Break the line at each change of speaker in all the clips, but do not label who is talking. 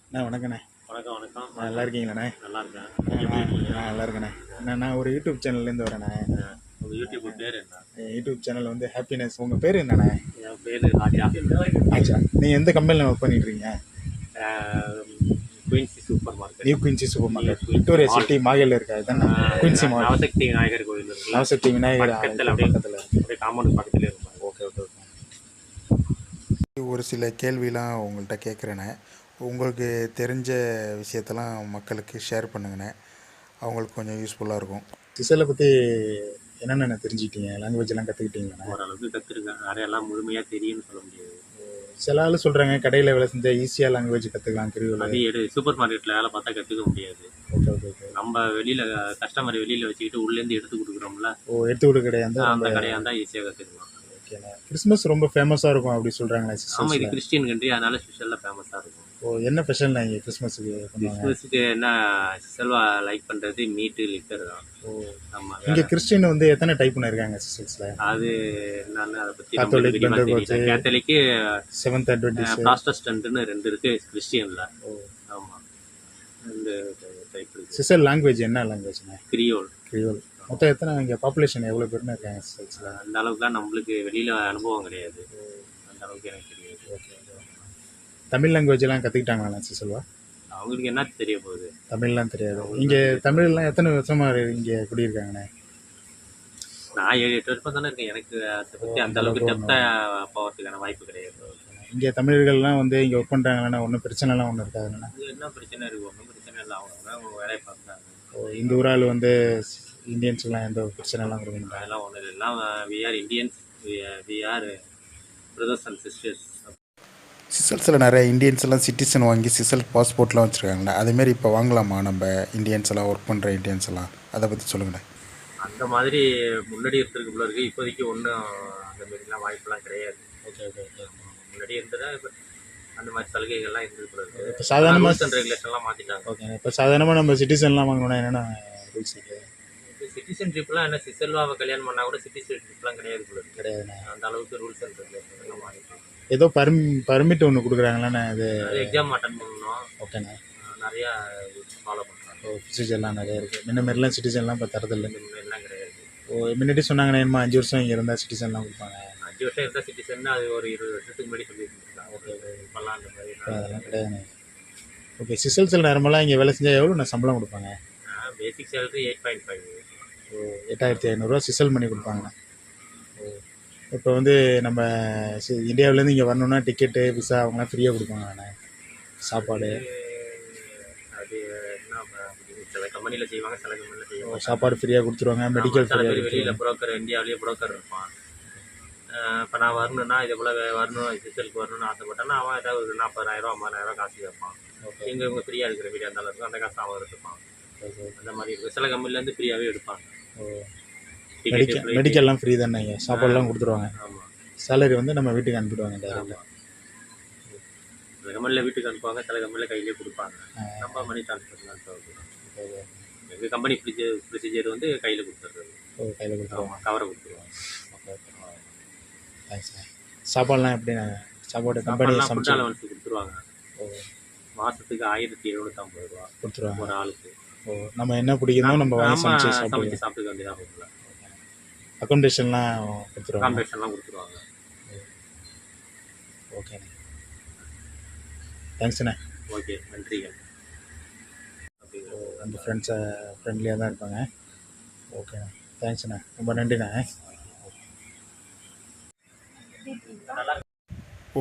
அண்ணா வணக்கண்ணே.
வணக்கம் வணக்கம்.
நல்லா இருக்கீங்களாண்ணே?
நல்லா இருக்கேன். நீங்கள் எப்படி இருக்கீங்க?
நல்லா இருக்கண்ணே. நான் ஒரு யூடியூப் சேனல்லேருந்து வரேண்ணே.
உங்கள் யூடியூப் பேர் என்ன?
என் யூடியூப் சேனல் வந்து ஹாப்பினஸ். உங்கள் பேர் என்னண்ணே?
என் பேர் ஆச்சா.
ஆச்சா. நீங்கள் எந்த கம்பெனியில் ஒர்க் பண்ணிட்டுருக்கீங்க?
Quincy super market.
New Quincy super market, Victoria city மாகையில் இருக்கா? இதுதானே குயின்சி மார்க்கெட்.
நவசக்தி விநாயகர் கோயில் இருக்கு.
நவசக்தி விநாயகர்
பக்கத்தில் அப்படியே காம்பவுண்ட் பக்கத்துலேயே இருக்கும்.
Okay okay okay. ஒரு சில கேள்விலாம் உங்கள்கிட்ட கேட்குறேண்ணே. உங்களுக்கு தெரிஞ்ச விஷயத்தெல்லாம் மக்களுக்கு ஷேர் பண்ணுங்கண்ணே. அவங்களுக்கு கொஞ்சம் யூஸ்ஃபுல்லாக இருக்கும். சிசலை பற்றி என்னென்ன தெரிஞ்சுக்கிட்டீங்க? லாங்குவேஜெல்லாம் கற்றுக்கிட்டீங்கண்ணா?
ஓரளவுக்கு கற்றுருக்கேன். நிறையெல்லாம் முழுமையாக தெரியும்னு சொல்ல முடியாது.
சில ஆள் சொல்கிறாங்க கடையில் வேலை செஞ்சால் ஈஸியாக லாங்குவேஜ் கற்றுக்கலாம்.
அது சூப்பர் மார்க்கெட்டில் வேலை பார்த்தா கற்றுக்க முடியாது.
Okay okay okay.
நம்ம வெளியில் கஸ்டமர் வெளியில் வச்சுக்கிட்டு உள்ளேருந்து எடுத்து கொடுக்குறோம்ல.
எடுத்து கொடுக்க கிடையாது,
அந்த கடையாக இருந்தால் ஈஸியாக கற்றுக்கலாம்.
ஓகேண்ணா. கிறிஸ்மஸ் ரொம்ப ஃபேமஸாக இருக்கும் அப்படி சொல்கிறாங்களே.
ஆமாம், இது கிறிஸ்டின் கண்ட்ரி, அதனால ஸ்பெஷலாக ஃபேமஸாக இருக்கும்.
என்ன ஸ்பெஷல்னா இங்கே கிறிஸ்மஸுக்கு?
கிறிஸ்மஸுக்கு என்ன செல்வா லைக் பண்ணுறது மீட்டு லிக்கர் தான். ஆமாம்.
இங்கே கிறிஸ்டின் வந்து எத்தனை டைப்னு இருக்காங்க சிஸ்டர்ஸில்?
அது நான் அதை பற்றி
கேத்தலிக்கு, செவன்த் அட்வென்டிஸ்ட்,
ப்ராட்டஸ்டன்ட்னு 2 இருக்குது கிறிஸ்டியனில். ஆமாம், 2 டைப் இருக்குது.
சிஸ்டர் லாங்குவேஜ் என்ன லாங்குவேஜ்ண்ணே?
கிரியோல்.
கிரியோல். மொத்தம் எத்தனை இங்கே பாப்புலேஷன் எவ்வளோ பேர்னு இருக்காங்க சிஸ்டர்ஸில்?
அந்த அளவுக்குலாம் நம்மளுக்கு வெளியில் அனுபவம் கிடையாது. அந்த அளவுக்கு எனக்கு தெரியாது.
ஓகே. தமிழ் லாங்குவேஜெல்லாம் கற்றுக்கிட்டாங்களா சிசல்வா?
அவங்களுக்கு என்ன தெரிய போகுது?
தமிழ்லாம் தெரியாது. இங்கே தமிழ்லாம் எத்தனை வருஷமாக இங்கே குடியிருக்காங்கண்ணே?
நான் 7-8 வருஷம் தானே இருக்கேன். எனக்கு அதை பற்றி அந்த அளவுக்கு டெப்த்தாக போகிறதுக்கான வாய்ப்பு கிடையாது.
இங்கே தமிழர்கள்லாம் வந்து இங்கே ஒர்க் பண்ணுறாங்கண்ணா, ஒன்றும் பிரச்சனைலாம் ஒன்றும் இருக்காதுண்ணா?
என்ன பிரச்சனை இருக்குது? ஒன்றும் பிரச்சனை இல்லை. அவங்க வேலையை பார்க்குறாங்க.
இந்த ஊரால் வந்து இந்தியன்ஸுக்கெலாம் எந்த பிரச்சனைலாம் கொடுக்கணும்?
அதெல்லாம் ஒன்றும் இல்லை. எல்லாம் we are Indians, we are brothers and sisters.
சிசல்ஸில் நிறைய இந்தியன்ஸ் எல்லாம் சிட்டிசன் வாங்கி சிசல் பாஸ்போர்ட்லாம் வச்சுருக்காங்கண்ணா. அதேமாரி இப்போ வாங்கலாமா நம்ம இந்தியன்ஸ் எல்லாம், ஒர்க் பண்ணுற இந்தியன்ஸ் எல்லாம்? அதை பற்றி சொல்லுங்கண்ணே.
அந்த மாதிரி முன்னாடி இருந்திருக்கு போல இருக்குது. இப்போதைக்கு ஒன்றும் அந்த மாதிரிலாம் வாய்ப்பெல்லாம் கிடையாது.
Okay okay okay.
முன்னாடி இருந்ததா இப்போ அந்த மாதிரி சலுகைகள்லாம் இருந்திருக்கு போல இருக்குது.
இப்போ சாதாரணமாக
ரெகுலேஷன்லாம் மாற்றிட்டாங்க.
ஓகே. இப்போ சாதாரணமாக நம்ம சிட்டிசன்லாம் வாங்கணும்னா என்னென்ன ரூல்ஸ் இருக்குது?
சிட்டிசன்ஷிப்லாம் என்ன, சிசல்வாவை கல்யாணம் பண்ணால் கூட சிட்டிசன்ஷிப்லாம் கிடையாது போல இருக்குது.
கிடையாதுண்ணே.
அந்த அளவுக்கு ரூல்ஸ் அண்ட் ரெகுலேஷன்லாம் மாறிட்டு
ஏதோ பர்மிட் ஒன்று கொடுக்குறாங்களாண்ணே? அது
எக்ஸாம் அட்டன் பண்ணணும்.
ஓகேண்ணே.
நிறையா ஃபாலோ பண்ணுறாங்க.
ப்ரொசீஜர்லாம் நிறையா இருக்குது. முன்னமாரிலாம் சிட்டிசன்லாம் இப்போ தரதில்லை.
எல்லாம் கிடையாது.
முன்னாடி சொன்னாங்கண்ணே என்னமா 5 வருஷம் இங்கே இருந்தால் சிட்டிசன்லாம் கொடுப்பாங்க.
5 வருஷம் இருந்தால் சிட்டிசன், அது ஒரு 20 வருஷத்துக்கு முன்னாடி சொல்லியிருக்காங்க.
Okay okay.
இப்போல்லாம் அந்த மாதிரி
அதெல்லாம் கிடையாதுண்ணே. ஓகே. சிசல்ஸில் நேரமெல்லாம் இங்கே வேலை செஞ்சால் எவ்வளோ நான் சம்பளம் கொடுப்பாங்க?
பேசிக் சேலரி 8.5.
8500 சிசல் பண்ணி கொடுப்பாங்கண்ணா. இப்போ வந்து நம்ம இந்தியாவிலேருந்து இங்கே வரணுன்னா டிக்கெட்டு, விசா அவங்களாம் ஃப்ரீயாக கொடுப்பாங்கண்ணே? சாப்பாடு
அது என்ன, சில கம்பெனியில் செய்வாங்க, சில கம்பெனியில் செய்வாங்க.
சாப்பாடு ஃப்ரீயாக கொடுத்துருவாங்க. மெடிக்கல்
சில பேர் வெளியில் புரோக்கர், இந்தியாவிலேயே புரோக்கர் இருப்பான். இப்போ நான் வரணுன்னா இது போல் வரணும், சிசலுக்கு வரணும்னு ஆசைப்பட்டேன்னா அவன் ஏதாவது ஒரு 40,000 50,000 காசு கேட்பான். இவங்க ஃப்ரீயாக இருக்கிற வீடியோ அந்த அளவுக்கு அந்த காசு அவன் எடுத்துப்பான். அந்த மாதிரி இருக்குது. சில கம்பெனிலேருந்து ஃப்ரீயாகவே எடுப்பாங்க.
மெடிக்கல்லாம் ஃப்ரீ தானே? சாப்பாடுலாம் கொடுத்துருவாங்க.
ஆமாம்.
சேலரி வந்து நம்ம வீட்டுக்கு அனுப்பிடுவாங்க டேரெக்டாக.
சில கம்பெனியில் வீட்டுக்கு அனுப்புவாங்க, சில கம்பெனியில் கையிலே கொடுப்பாங்க. நம்ம மணி ட்ரான்ஸ்ஃபர்லாம் தேவைப்படும். எங்கள் கம்பெனி ப்ரொசீஜர் வந்து கையில் கொடுத்துட்றது.
கையில் கொடுத்துருவாங்க,
கவரை கொடுத்துருவாங்க.
Okay okay. Thanks sir. சாப்பாடுலாம் எப்படி? சாப்பாடு கம்பெனி
ஃபுட் அலவன்ஸ் கொடுத்துருவாங்க. மாதத்துக்கு 1750 ரூபா
கொடுத்துருவாங்க
ஒரு ஆளுக்கு.
நம்ம என்ன பிடிக்கணும் நம்ம
சமைச்சு சாப்பிட்டுக்க வேண்டியதாக இருக்குல்ல.
அக்கோமடேஷன்லாம் கொடுத்துருவாங்க.
அக்கோமடேஷன்லாம் கொடுத்துருவாங்க.
ஓகேண்ணே. தேங்க்ஸ்ண்ணே.
ஓகே, நன்றிங்க.
நம்ம ஃப்ரெண்ட்லியாக தான் இருப்பாங்க. ஓகேண்ணே. தேங்க்ஸ்ண்ணே. ரொம்ப நன்றிண்ணே.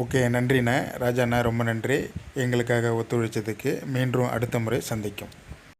ஓகே, நன்றிண்ணே. ராஜாண்ணா ரொம்ப நன்றி எங்களுக்காக ஒத்துழைச்சதுக்கு. மீண்டும் அடுத்த முறை சந்திக்கும்.